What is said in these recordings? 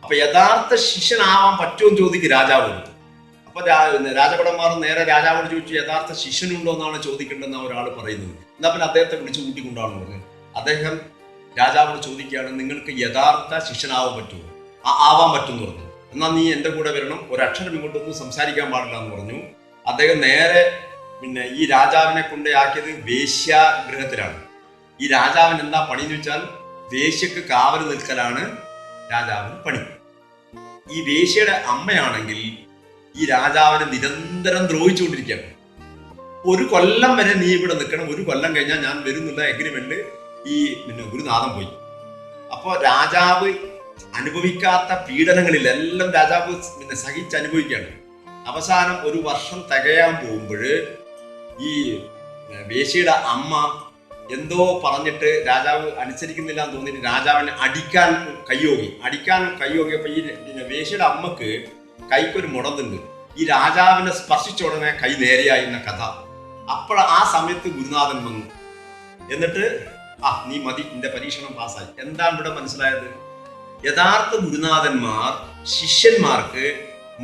അപ്പൊ യഥാർത്ഥ ശിഷ്യനാവാൻ പറ്റുമെന്ന് ചോദിക്കും രാജാവോട്. അപ്പൊ രാജഭടന്മാർ നേരെ രാജാവോട് ചോദിച്ചു, യഥാർത്ഥ ശിഷ്യനുണ്ടോ എന്നാണ് ചോദിക്കേണ്ടതെന്ന് ഒരാൾ പറയുന്നത്. എന്നാ പിന്നെ അദ്ദേഹത്തെ വിളിച്ചു കൂട്ടിക്കൊണ്ടാണെന്ന് പറഞ്ഞു. അദ്ദേഹം രാജാവോട് ചോദിക്കുകയാണ്, നിങ്ങൾക്ക് യഥാർത്ഥ ശിഷ്യനാവാൻ പറ്റുമോ? ആവാൻ പറ്റുമെന്ന് പറഞ്ഞു. എന്നാൽ നീ എൻ്റെ കൂടെ വരണം, ഒരക്ഷരം ഇങ്ങോട്ടൊന്നും സംസാരിക്കാൻ പാടില്ല എന്ന് പറഞ്ഞു. അദ്ദേഹം നേരെ ഈ രാജാവിനെ കൊണ്ടാക്കിയത് വേശ്യാഗൃഹത്തിലാണ്. ഈ രാജാവിന് എന്താ പണി എന്ന് വെച്ചാൽ വേശ്യക്ക് കാവൽ നിൽക്കലാണ് രാജാവിന് പണി. ഈ വേശ്യയുടെ അമ്മയാണെങ്കിൽ ഈ രാജാവിനെ നിരന്തരം ദ്രോഹിച്ചുകൊണ്ടിരിക്കുകയാണ്. ഒരു കൊല്ലം വരെ നീ ഇവിടെ നിൽക്കണം, ഒരു കൊല്ലം കഴിഞ്ഞാൽ ഞാൻ വരുന്നുള്ള എഗ്രിമെന്റ് ഈ ഗുരുനാഥൻ പോയി. അപ്പോ രാജാവ് അനുഭവിക്കാത്ത പീഡനങ്ങളിലെല്ലാം രാജാവ് സഹിച്ചനുഭവിക്കുകയാണ്. അവസാനം ഒരു വർഷം തികയാൻ പോകുമ്പോൾ ഈ വേശ്യയുടെ അമ്മ എന്തോ പറഞ്ഞിട്ട് രാജാവ് അനുസരിക്കുന്നില്ല എന്ന് തോന്നിയിട്ട് രാജാവിനെ അടിക്കാൻ കയ്യോങ്ങിയപ്പോ ഈ വേശ്യയുടെ അമ്മക്ക് കൈക്കൊരു മുടന്തുണ്ട്. ഈ രാജാവിനെ സ്പർശിച്ച ഉടനെ കൈ നേരെയായി എന്ന കഥ. അപ്പോൾ ആ സമയത്ത് ഗുരുനാഥൻ വന്നു. എന്നിട്ട് നീ മതി, നിന്റെ പരീക്ഷണം പാസ്സായി. എന്താണ് ഇവിടെ മനസ്സിലായത്? യഥാർത്ഥ ഗുരുനാഥന്മാർ ശിഷ്യന്മാർക്ക്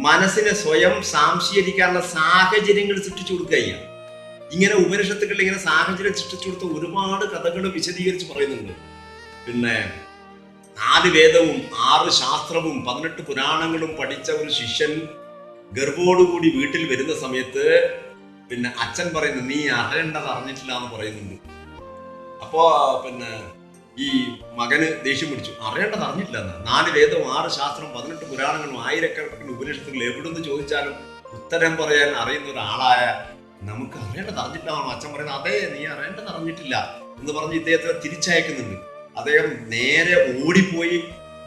മനസ്സിനെ സ്വയം സാംശീകരിക്കാനുള്ള സാഹചര്യങ്ങൾ സൃഷ്ടിച്ചു കൊടുക്കുകയാണ്. ഇങ്ങനെ ഉപനിഷത്തുക്കളിൽ ഇങ്ങനെ സാഹചര്യം സൃഷ്ടിച്ചു കൊടുത്ത ഒരുപാട് കഥകൾ വിശദീകരിച്ച് പറയുന്നുണ്ട്. 4 വേദവും 6 ശാസ്ത്രവും 18 പുരാണങ്ങളും പഠിച്ച ഒരു ശിഷ്യൻ ഗർഭോടുകൂടി വീട്ടിൽ വരുന്ന സമയത്ത് അച്ഛൻ പറയുന്നു, നീ അറിയേണ്ടത് അറിഞ്ഞിട്ടില്ല എന്ന് പറയുന്നുണ്ട്. അപ്പോ ഈ മകന് ദേഷ്യം പിടിച്ചു, അറിയേണ്ടത് അറിഞ്ഞിട്ടില്ല എന്ന്. 4 വേദവും 6 ശാസ്ത്രം 18 പുരാണങ്ങളും 1000കണക്കിന് ഉപനിഷത്തുകൾ എവിടുന്ന് ചോദിച്ചാലും ഉത്തരം പറയാൻ അറിയുന്ന ഒരാളായ നമുക്ക് അറിയേണ്ടത് അറിഞ്ഞിട്ടില്ല അച്ഛൻ പറയുന്നത്. അതെ, നീ അറിയേണ്ടത് അറിഞ്ഞിട്ടില്ല എന്ന് പറഞ്ഞ് ഇദ്ദേഹത്തെ തിരിച്ചയക്കുന്നുണ്ട്. അദ്ദേഹം നേരെ ഓടിപ്പോയി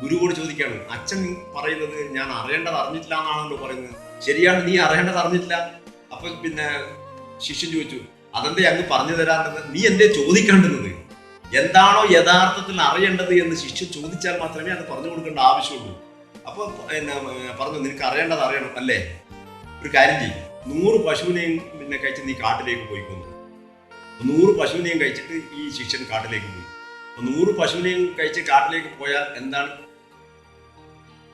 ഗുരുവോട് ചോദിക്കാണ്, അച്ഛൻ പറയുന്നത് ഞാൻ അറിയേണ്ടത് അറിഞ്ഞിട്ടില്ല എന്നാണല്ലോ പറയുന്നത്, ശരിയാണ്, നീ അറിയേണ്ടത് അറിഞ്ഞിട്ടില്ല? അപ്പൊ ശിഷ്യൻ ചോദിച്ചു, അതെന്തേ അങ്ങ് പറഞ്ഞു തരാറുള്ളത്? നീ എന്തേ ചോദിക്കേണ്ടുന്നത്? എന്താണോ യഥാർത്ഥത്തിൽ അറിയേണ്ടത് എന്ന് ശിഷ്യൻ ചോദിച്ചാൽ മാത്രമേ അത് പറഞ്ഞു കൊടുക്കേണ്ട ആവശ്യമുള്ളൂ. അപ്പൊ പറഞ്ഞു, നിനക്ക് അറിയേണ്ടത് അറിയണം അല്ലേ? ഒരു കാര്യം ചെയ്യും, 100 പശുവിനെയും കഴിച്ച് നീ കാട്ടിലേക്ക് പോയിക്കൊന്നു. 100 പശുവിനെയും കഴിച്ചിട്ട് ഈ ശിഷ്യൻ കാട്ടിലേക്ക് പോയി. 100 പശുവിനെയും കഴിച്ച് കാട്ടിലേക്ക് പോയാൽ എന്താണ്?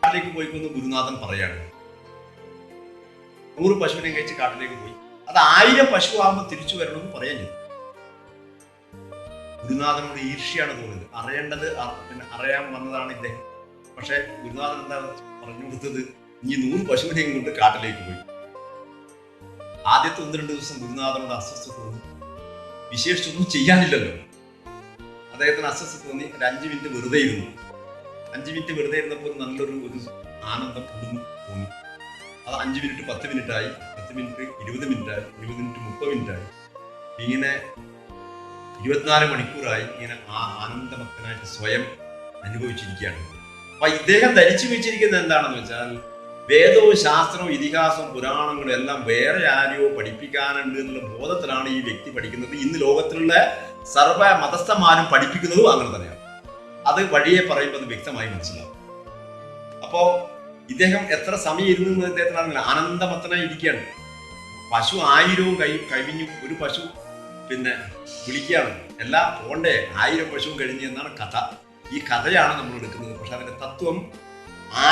കാട്ടിലേക്ക് പോയിക്കൊന്ന് ഗുരുനാഥൻ പറയാണ്. 100 പശുവിനെയും കഴിച്ച് കാട്ടിലേക്ക് പോയി. അത് 1000 പശു ആകുമ്പോൾ തിരിച്ചു വരണമെന്ന് പറയാൻ ചെയ്തു. ഗുരുനാഥനോട് ഈർഷ്യാണ് തോന്നിയത്. അറിയേണ്ടത് അറിയാൻ വന്നതാണ് ഇദ്ദേഹം. പക്ഷെ ഗുരുനാഥൻ എന്താ പറഞ്ഞു കൊടുത്തത്? ഇനി 100 പശുവിനെയും കൊണ്ട് കാട്ടിലേക്ക് പോയി. ആദ്യത്തെ 1-2 ദിവസം ഗുരുനാഥനോട് അസ്വസ്ഥത തോന്നി. വിശേഷിച്ചൊന്നും ചെയ്യാനില്ലല്ലോ. അദ്ദേഹത്തിന് അസ്വസ്ഥത തോന്നി. ഒരു 5 മിനിറ്റ് വെറുതെ ഇരുന്നു. 5 മിനിറ്റ് വെറുതെ ഇരുന്നപ്പോൾ നല്ലൊരു ആനന്ദം തോന്നി. അത് 5 മിനിറ്റ് 10 മിനിറ്റായി, 10 മിനിറ്റ് 20 മിനിറ്റായി, 20 മിനിറ്റ് 30 മിനിറ്റായി. ഇങ്ങനെ 24 മണിക്കൂറായി ഇങ്ങനെ ആ ആനന്ദമത്തനായിട്ട് സ്വയം അനുഭവിച്ചിരിക്കുകയാണ്. അപ്പൊ ഇദ്ദേഹം ധരിച്ചു വെച്ചിരിക്കുന്നത് എന്താണെന്ന് വെച്ചാൽ വേദവും ശാസ്ത്രവും ഇതിഹാസവും പുരാണങ്ങളും എല്ലാം വേറെ ആരെയോ പഠിപ്പിക്കാനുണ്ട് എന്നുള്ള ബോധത്തിലാണ് ഈ വ്യക്തി പഠിക്കുന്നത്. ഇന്ന് ലോകത്തിലുള്ള സർവ മതസ്ഥന്മാരും പഠിപ്പിക്കുന്നതും അങ്ങനെ തന്നെയാണ്. അത് വഴിയെ പറയുമ്പോൾ അത് വ്യക്തമായി മനസ്സിലാവും. അപ്പോ ഇദ്ദേഹം എത്ര സമയം ഇരുന്നു ഇദ്ദേഹത്തിന് ആനന്ദമത്തനായി ഇരിക്കുകയാണ്. പശു 1000 കഴിഞ്ഞു. ഒരു പശു വിളിക്കുകയാണ്, എല്ലാം പോണ്ടേ, 1000 പശുവും കഴിഞ്ഞു എന്നാണ് കഥ. ഈ കഥയാണ് നമ്മൾ എടുക്കുന്നത്. പക്ഷെ അതിന്റെ തത്വം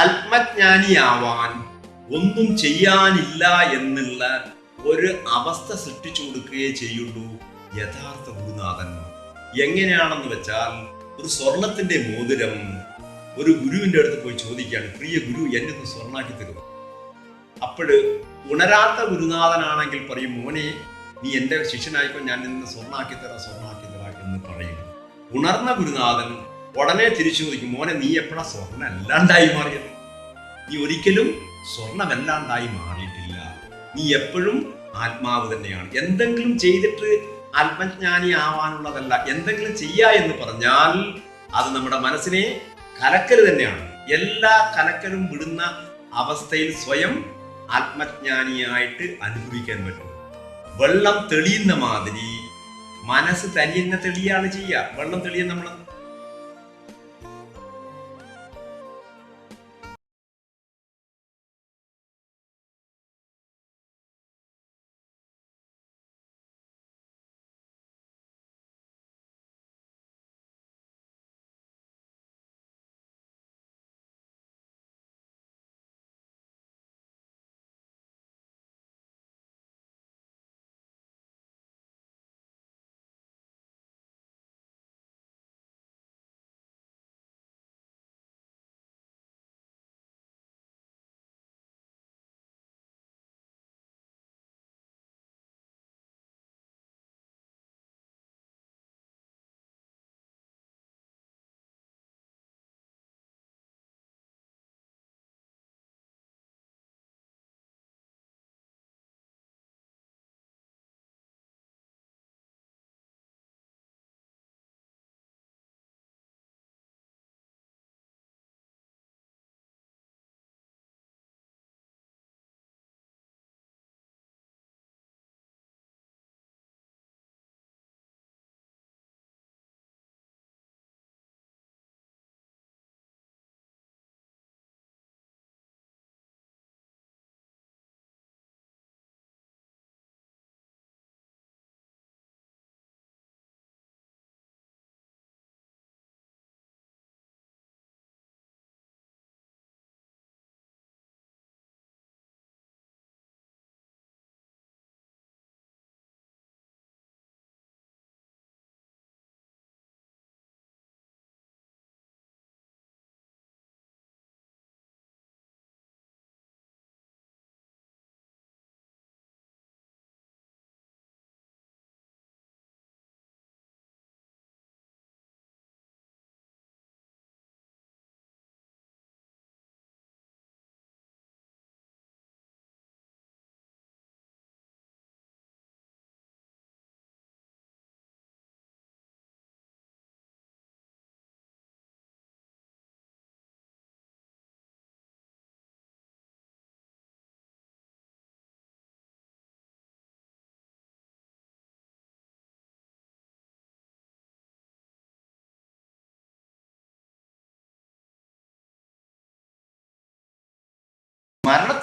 ആത്മജ്ഞാനിയാവാൻ ഒന്നും ചെയ്യാനില്ല എന്നുള്ള ഒരു അവസ്ഥ സൃഷ്ടിച്ചു കൊടുക്കുകയേ ചെയ്യുള്ളൂ യഥാർത്ഥ ഗുരുനാഥന്മാർ. എങ്ങനെയാണെന്ന് വെച്ചാൽ ഒരു സ്വർണത്തിന്റെ മോതിരം ഒരു ഗുരുവിന്റെ അടുത്ത് പോയി ചോദിക്കുകയാണ്, പ്രിയ ഗുരു, എന്നെ ഒന്ന് സ്വർണ്ണാക്കി തരും. അപ്പോഴ് ഉണരാത്ത ഗുരുനാഥനാണെങ്കിൽ പറയും, മോനെ നീ എൻ്റെ ശിഷ്യനായിക്കോ, ഞാൻ നിന്ന് സ്വർണ്ണാക്കി തരാം എന്ന് പറയും. ഉണർന്ന ഗുരുനാഥൻ ഉടനെ തിരിച്ചു ചോദിക്കും, മോനെ നീ എപ്പോഴാ സ്വർണ്ണം അല്ലാണ്ടായി മാറിയത്? നീ ഒരിക്കലും സ്വർണ്ണമല്ലാണ്ടായി മാറിയിട്ടില്ല. നീ എപ്പോഴും ആത്മാവ് തന്നെയാണ്. എന്തെങ്കിലും ചെയ്തിട്ട് ആത്മജ്ഞാനി ആവാനുള്ളതല്ല. എന്തെങ്കിലും എന്ന് പറഞ്ഞാൽ അത് നമ്മുടെ മനസ്സിനെ കലക്കൽ തന്നെയാണ്. എല്ലാ കലക്കലും വിടുന്ന അവസ്ഥയിൽ സ്വയം ആത്മജ്ഞാനിയായിട്ട് അനുഭവിക്കാൻ പറ്റും. വെള്ളം തെളിയുന്ന മാതിരി മനസ്സ് തനിയെന്നെ തെളിയാണ് ചെയ്യുക. വെള്ളം തെളിയാൻ നമ്മൾ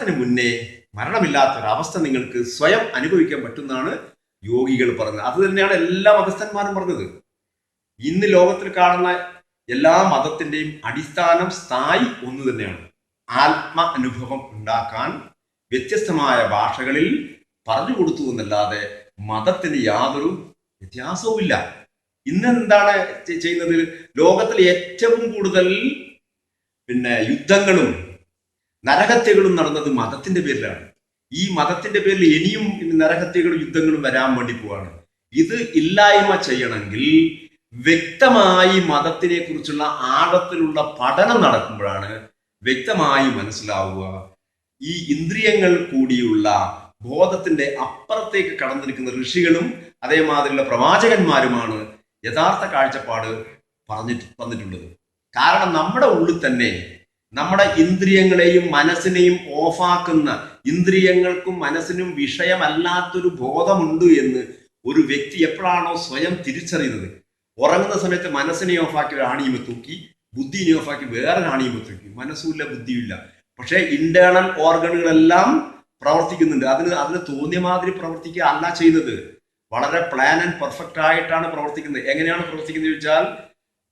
മരണത്തിന് മുന്നേ മരണമില്ലാത്തൊരവസ്ഥ നിങ്ങൾക്ക് സ്വയം അനുഭവിക്കാൻ പറ്റുന്നതാണ് യോഗികൾ പറഞ്ഞത്. അത് തന്നെയാണ് എല്ലാ മതസ്ഥന്മാരും പറഞ്ഞത്. ഇന്ന് ലോകത്തിൽ കാണുന്ന എല്ലാ മതത്തിന്റെയും അടിസ്ഥാനം സ്ഥായി ഒന്ന് തന്നെയാണ്. ആത്മ അനുഭവം ഉണ്ടാക്കാൻ വ്യത്യസ്തമായ ഭാഷകളിൽ പറഞ്ഞു കൊടുത്തു എന്നല്ലാതെ മതത്തിന് യാതൊരു വ്യത്യാസവുമില്ല. ഇന്ന് എന്താണ് ചെയ്യുന്നത്? ലോകത്തിൽ ഏറ്റവും കൂടുതൽ യുദ്ധങ്ങളും നരഹത്യകളും നടന്നത് മതത്തിന്റെ പേരിലാണ്. ഈ മതത്തിന്റെ പേരിൽ ഇനിയും നരഹത്യകളും യുദ്ധങ്ങളും വരാൻ വേണ്ടി പോവാണ്. ഇത് ഇല്ലായ്മ ചെയ്യണമെങ്കിൽ വ്യക്തമായി മതത്തിനെ കുറിച്ചുള്ള ആഴത്തിലുള്ള പഠനം നടക്കുമ്പോഴാണ് വ്യക്തമായി മനസ്സിലാവുക ഈ ഇന്ദ്രിയങ്ങൾ കൂടിയുള്ള ബോധത്തിന്റെ അപ്പുറത്തേക്ക് കടന്നിരിക്കുന്ന ഋഷികളും അതേമാതിരിയുള്ള പ്രവാചകന്മാരുമാണ് യഥാർത്ഥ കാഴ്ചപ്പാട് വന്നിട്ടുള്ളത്. കാരണം നമ്മുടെ ഉള്ളിൽ തന്നെ നമ്മുടെ ഇന്ദ്രിയങ്ങളെയും മനസ്സിനെയും ഓഫാക്കുന്ന, ഇന്ദ്രിയങ്ങൾക്കും മനസ്സിനും വിഷയമല്ലാത്തൊരു ബോധമുണ്ട് എന്ന് ഒരു വ്യക്തി എപ്പോഴാണോ സ്വയം തിരിച്ചറിയുന്നത്, ഉറങ്ങുന്ന സമയത്ത് മനസ്സിനെ ഓഫാക്കി ഒരു ആണിയുമ തൂക്കി, ബുദ്ധിനെ ഓഫാക്കി വേറെ ആണിയുമ തൂക്കി, മനസ്സുമില്ല ബുദ്ധിയില്ല, പക്ഷേ ഇന്റേണൽ ഓർഗനുകളെല്ലാം പ്രവർത്തിക്കുന്നുണ്ട്. അതിന് തോന്നിയ മാതിരി പ്രവർത്തിക്കുക അല്ല ചെയ്യുന്നത്. വളരെ പ്ലാൻ ആൻഡ് പെർഫെക്റ്റ് ആയിട്ടാണ് പ്രവർത്തിക്കുന്നത്. എങ്ങനെയാണ് പ്രവർത്തിക്കുന്നത് ചോദിച്ചാൽ,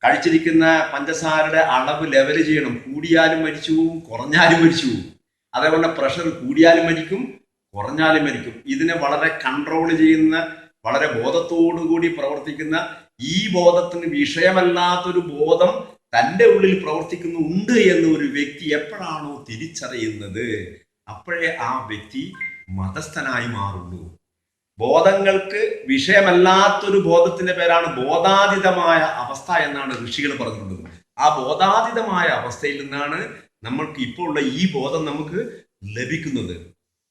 കഴിച്ചിരിക്കുന്ന പഞ്ചസാരയുടെ അളവ് ലെവൽ ചെയ്യണം. കൂടിയാലും മരിച്ചു പോവും, കുറഞ്ഞാലും മരിച്ചു പോവും. അതേപോലെ പ്രഷർ കൂടിയാലും മരിക്കും, കുറഞ്ഞാലും മരിക്കും. ഇതിനെ വളരെ കൺട്രോൾ ചെയ്യുന്ന, വളരെ ബോധത്തോടുകൂടി പ്രവർത്തിക്കുന്ന, ഈ ബോധത്തിന് വിഷയമല്ലാത്തൊരു ബോധം തൻ്റെ ഉള്ളിൽ പ്രവർത്തിക്കുന്നുണ്ട് എന്ന് ഒരു വ്യക്തി എപ്പോഴാണോ തിരിച്ചറിയുന്നത്, അപ്പോഴേ ആ വ്യക്തി മതസ്ഥനായി മാറുള്ളൂ. ബോധങ്ങൾക്ക് വിഷയമല്ലാത്തൊരു ബോധത്തിന്റെ പേരാണ് ബോധാതീതമായ അവസ്ഥ എന്നാണ് ഋഷികൾ പറഞ്ഞിട്ടുള്ളത്. ആ ബോധാതീതമായ അവസ്ഥയിൽ നിന്നാണ് നമ്മൾക്ക് ഇപ്പോൾ ഉള്ള ഈ ബോധം നമുക്ക് ലഭിക്കുന്നത്.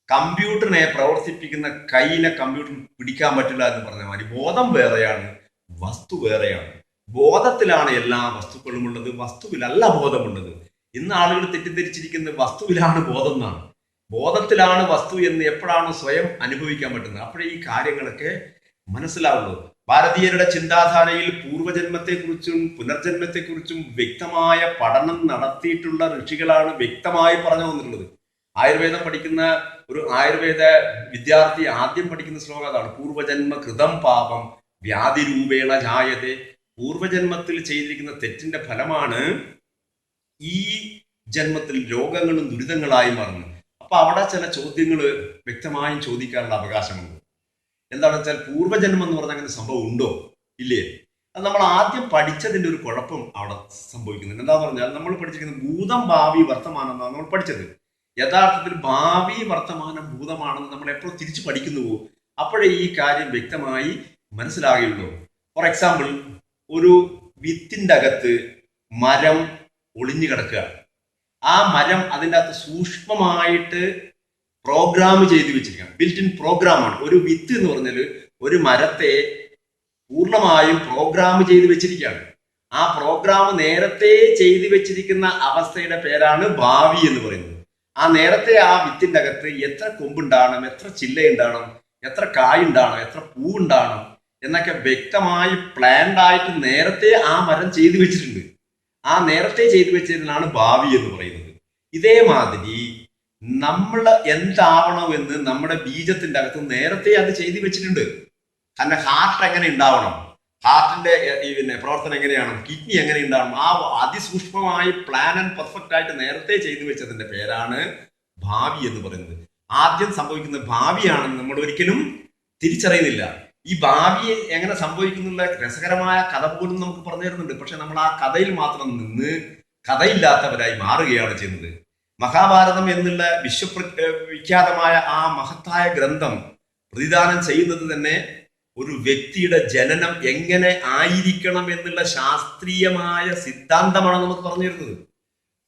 കമ്പ്യൂട്ടറിനെ പ്രവർത്തിപ്പിക്കുന്ന കൈയിനെ കമ്പ്യൂട്ടർ പിടിക്കാൻ പറ്റില്ല എന്ന് പറഞ്ഞ മാതിരി ബോധം വേറെയാണ്, വസ്തു വേറെയാണ്. ബോധത്തിലാണ് എല്ലാ വസ്തുക്കളും ഉള്ളത്, വസ്തുവിലല്ല ബോധമുള്ളത്. ഇന്ന് ആളുകൾ തെറ്റിദ്ധരിച്ചിരിക്കുന്നത് വസ്തുവിലാണ് ബോധം എന്നാണ്. ബോധത്തിലാണ് വസ്തു എന്ന് എപ്പോഴാണ് സ്വയം അനുഭവിക്കാൻ പറ്റുന്നത്, അപ്പോഴേ ഈ കാര്യങ്ങളൊക്കെ മനസ്സിലാവുള്ളൂ. ഭാരതീയരുടെ ചിന്താധാരയിൽ പൂർവ്വജന്മത്തെക്കുറിച്ചും പുനർജന്മത്തെക്കുറിച്ചും വ്യക്തമായ പഠനം നടത്തിയിട്ടുള്ള ഋഷികളാണ് വ്യക്തമായി പറഞ്ഞു വന്നിട്ടുള്ളത്. ആയുർവേദം പഠിക്കുന്ന ഒരു ആയുർവേദ വിദ്യാർത്ഥി ആദ്യം പഠിക്കുന്ന ശ്ലോകം അതാണ്: പൂർവ്വജന്മ കൃതം പാപം വ്യാധിരൂപേണ ജായതേ. പൂർവ്വജന്മത്തിൽ ചെയ്തിരിക്കുന്ന തെറ്റിന്റെ ഫലമാണ് ഈ ജന്മത്തിൽ രോഗങ്ങളും ദുരിതങ്ങളായി മാറുന്നത്. അപ്പൊ അവിടെ ചില ചോദ്യങ്ങൾ വ്യക്തമായും ചോദിക്കാനുള്ള അവകാശമുണ്ട്. എന്താണെന്ന് വെച്ചാൽ, പൂർവ്വജന്മം എന്ന് പറഞ്ഞാൽ അങ്ങനെ സംഭവം ഉണ്ടോ ഇല്ലേ? അത് നമ്മൾ ആദ്യം പഠിച്ചതിന്റെ ഒരു കുഴപ്പം അവിടെ സംഭവിക്കുന്നുണ്ട്. എന്താന്ന് പറഞ്ഞാൽ, നമ്മൾ പഠിച്ചിരിക്കുന്നത് ഭൂതം ഭാവി വർത്തമാനം എന്നാണ് നമ്മൾ പഠിച്ചത്. യഥാർത്ഥത്തിൽ ഭാവി വർത്തമാനം ഭൂതമാണെന്ന് നമ്മൾ എപ്പോഴും തിരിച്ചു പഠിക്കുന്നുവോ അപ്പോഴേ ഈ കാര്യം വ്യക്തമായി മനസ്സിലാകുകയുള്ളൂ. ഫോർ എക്സാമ്പിൾ, ഒരു വിത്തിന്റെ അകത്ത് മരം ഒളിഞ്ഞു കിടക്കുക. ആ മരം അതിൻ്റെ അകത്ത് സൂക്ഷ്മമായിട്ട് പ്രോഗ്രാം ചെയ്തു വെച്ചിരിക്കുകയാണ്. ബിൽറ്റ് ഇൻ പ്രോഗ്രാമാണ്. ഒരു വിത്ത് എന്ന് പറഞ്ഞാൽ ഒരു മരത്തെ പൂർണ്ണമായും പ്രോഗ്രാം ചെയ്തു വെച്ചിരിക്കുകയാണ്. ആ പ്രോഗ്രാം നേരത്തെ ചെയ്തു വെച്ചിരിക്കുന്ന അവസ്ഥയുടെ പേരാണ് ഭാവി എന്ന് പറയുന്നത്. ആ നേരത്തെ ആ വിത്തിന്റെ അകത്ത് എത്ര കൊമ്പുണ്ടാകണം, എത്ര ചില്ലയുണ്ടാകണം, എത്ര കായുണ്ടാകണം, എത്ര പൂവുണ്ടാകണം എന്നൊക്കെ വ്യക്തമായി പ്ലാൻഡ് ആയിട്ട് നേരത്തെ ആ മരം ചെയ്തു വെച്ചിട്ടുണ്ട്. ആ നേരത്തെ ചെയ്തു വെച്ചതിനാണ് ഭാവി എന്ന് പറയുന്നത്. ഇതേമാതിരി നമ്മൾ എന്താവണമെന്ന് നമ്മുടെ ബീജത്തിന്റെ അകത്ത് നേരത്തെ അത് ചെയ്തു വെച്ചിട്ടുണ്ട്. കാരണം ഹാർട്ട് എങ്ങനെ ഉണ്ടാവണം, ഹാർട്ടിന്റെ പ്രവർത്തനം എങ്ങനെയാണ്, കിഡ്നി എങ്ങനെ ഉണ്ടാവണം, ആ അതിസൂക്ഷ്മമായി പ്ലാൻ ആൻഡ് പെർഫെക്റ്റ് ആയിട്ട് നേരത്തെ ചെയ്തു വെച്ചതിന്റെ പേരാണ് ഭാവി എന്ന് പറയുന്നത്. ആദ്യം സംഭവിക്കുന്ന ഭാവിയാണെന്ന് നമ്മൾ ഒരിക്കലും തിരിച്ചറിയുന്നില്ല. ഈ ഭാവിയെ എങ്ങനെ സംഭവിക്കുന്നുള്ള രസകരമായ കഥ പോലും നമുക്ക് പറഞ്ഞു തരുന്നുണ്ട്. പക്ഷെ നമ്മൾ ആ കഥയിൽ മാത്രം നിന്ന് കഥയില്ലാത്തവരായി മാറുകയാണ് ചെയ്യുന്നത്. മഹാഭാരതം എന്നുള്ള വിശ്വവിഖ്യാതമായ ആ മഹത്തായ ഗ്രന്ഥം പ്രതിദാനം ചെയ്യുന്നത് തന്നെ ഒരു വ്യക്തിയുടെ ജനനം എങ്ങനെ ആയിരിക്കണം എന്നുള്ള ശാസ്ത്രീയമായ സിദ്ധാന്തമാണ് നമുക്ക് പറഞ്ഞു തരുന്നത്.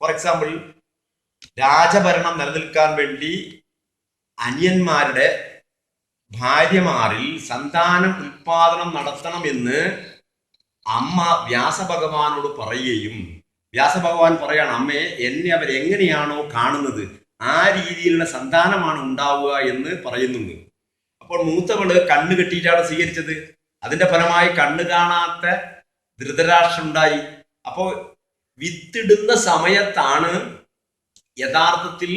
ഫോർ എക്സാമ്പിൾ, രാജഭരണം നിലനിൽക്കാൻ വേണ്ടി അനിയന്മാരുടെ ഭാര്യമാരിൽ സന്താനം ഉൽപാദനം നടത്തണമെന്ന് അമ്മ വ്യാസഭഗവാനോട് പറയുകയും, വ്യാസഭഗവാൻ പറയാണ്, അമ്മയെ എന്നെ അവരെങ്ങനെയാണോ കാണുന്നത് ആ രീതിയിലുള്ള സന്താനമാണ് ഉണ്ടാവുക എന്ന് പറയുന്നുണ്ട്. അപ്പോൾ മൂത്തവള് കണ്ണ് കെട്ടിയിട്ടാണ് സ്വീകരിച്ചത്. അതിന്റെ ഫലമായി കണ്ണ് കാണാത്ത ധൃതരാഷ്ട്രമുണ്ടായി. അപ്പോൾ വിത്തിടുന്ന സമയത്താണ് യഥാർത്ഥത്തിൽ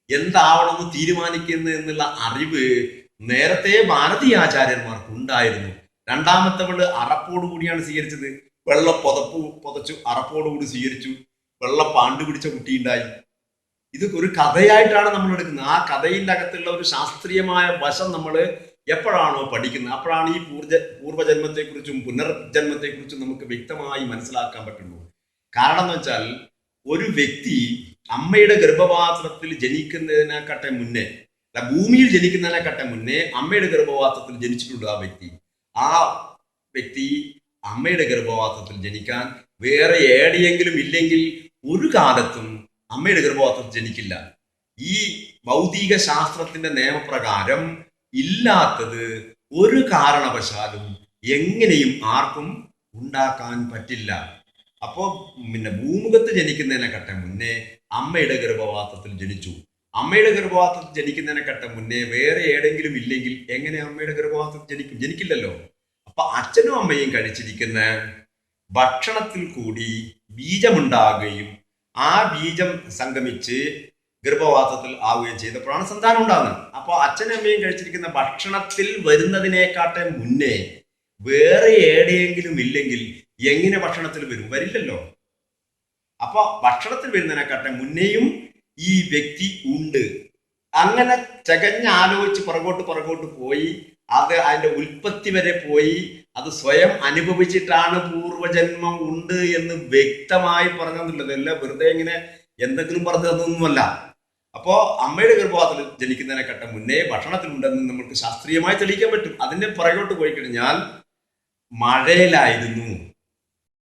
എന്താവണമെന്ന് തീരുമാനിക്കുന്നു എന്നുള്ള അറിവ് നേരത്തെ ഭാരതീയ ആചാര്യന്മാർക്ക് ഉണ്ടായിരുന്നു. രണ്ടാമത്തവള് അറപ്പോടു കൂടിയാണ് സ്വീകരിച്ചത്. വെള്ള പുതപ്പ് പുതച്ചു അറപ്പോടുകൂടി സ്വീകരിച്ചു. വെള്ള പാണ്ട് പിടിച്ച കുട്ടി ഉണ്ടായി. ഇത് ഒരു കഥയായിട്ടാണ് നമ്മൾ എടുക്കുന്നത്. ആ കഥയിൻ്റെ അകത്തുള്ള ഒരു ശാസ്ത്രീയമായ വശം നമ്മൾ എപ്പോഴാണോ പഠിക്കുന്നത് അപ്പോഴാണ് ഈ പൂർവ്വജന്മത്തെക്കുറിച്ചും പുനർജന്മത്തെക്കുറിച്ചും നമുക്ക് വ്യക്തമായി മനസ്സിലാക്കാൻ പറ്റുള്ളൂ. കാരണം എന്ന് വെച്ചാൽ ഒരു വ്യക്തി അമ്മയുടെ ഗർഭപാത്രത്തിൽ ജനിക്കുന്നതിനെക്കാട്ടെ മുന്നേ, അല്ല ഭൂമിയിൽ ജനിക്കുന്നതിനെക്കാട്ടെ മുന്നേ അമ്മയുടെ ഗർഭപാത്രത്തിൽ ജനിച്ചിട്ടുണ്ട് ആ വ്യക്തി. ആ വ്യക്തി അമ്മയുടെ ഗർഭപാത്രത്തിൽ ജനിക്കാൻ വേറെ എവിടെയെങ്കിലും ഇല്ലെങ്കിൽ ഒരു കാലത്തും അമ്മയുടെ ഗർഭപാത്രത്തിൽ ജനിക്കില്ല. ഈ ഭൗതിക ശാസ്ത്രത്തിന്റെ നിയമപ്രകാരം ഇല്ലാത്തത് ഒരു കാരണവശാലും എങ്ങനെയും ആർക്കും ഉണ്ടാക്കാൻ പറ്റില്ല. അപ്പോ ഭൂമുഖത്ത് ജനിക്കുന്നതിനെക്കാട്ടെ മുന്നേ അമ്മയുടെ ഗർഭപാത്രത്തിൽ ജനിച്ചു. അമ്മയുടെ ഗർഭപാത്രത്തിൽ ജനിക്കുന്നതിനെക്കാട്ടെ മുന്നേ വേറെ ഏതെങ്കിലും ഇല്ലെങ്കിൽ എങ്ങനെ അമ്മയുടെ ഗർഭപാത്രത്തിൽ ജനിക്കും? ജനിക്കില്ലല്ലോ. അപ്പൊ അച്ഛനും അമ്മയും കഴിച്ചിരിക്കുന്ന ഭക്ഷണത്തിൽ കൂടി ബീജമുണ്ടാകുകയും ആ ബീജം സംഗമിച്ച് ഗർഭപാത്രത്തിൽ ആവുകയും ചെയ്തപ്പോഴാണ് സന്താനം ഉണ്ടാകുന്നത്. അപ്പോൾ അച്ഛനും അമ്മയും കഴിച്ചിരിക്കുന്ന ഭക്ഷണത്തിൽ വരുന്നതിനെക്കാട്ടെ മുന്നേ വേറെ എവിടെയെങ്കിലും ഇല്ലെങ്കിൽ എങ്ങനെ ഭക്ഷണത്തിൽ വരും? വരില്ലല്ലോ. അപ്പൊ ഭക്ഷണത്തിൽ വരുന്നതിനെക്കാട്ടെ മുന്നേയും ഈ വ്യക്തി ഉണ്ട്. അങ്ങനെ ചകഞ്ഞാലോചിച്ച് പുറകോട്ട് പോയി അത് അതിന്റെ ഉൽപ്പത്തി വരെ പോയി അത് സ്വയം അനുഭവിച്ചിട്ടാണ് പൂർവജന്മം ഉണ്ട് എന്ന് വ്യക്തമായി പറഞ്ഞെന്നുള്ളത്. അല്ല വെറുതെ ഇങ്ങനെ എന്തെങ്കിലും പറഞ്ഞു തന്നൊന്നുമല്ല. അപ്പോ അമ്മയുടെ ഗർഭപാത്രത്തിൽ ജനിക്കുന്നതിനെക്കാട്ടെ മുന്നേ ഭക്ഷണത്തിലുണ്ടെന്ന് നമുക്ക് ശാസ്ത്രീയമായി തെളിയിക്കാൻ പറ്റും. അതിന്റെ പുറകോട്ട് പോയി കഴിഞ്ഞാൽ മഴയിലായിരുന്നു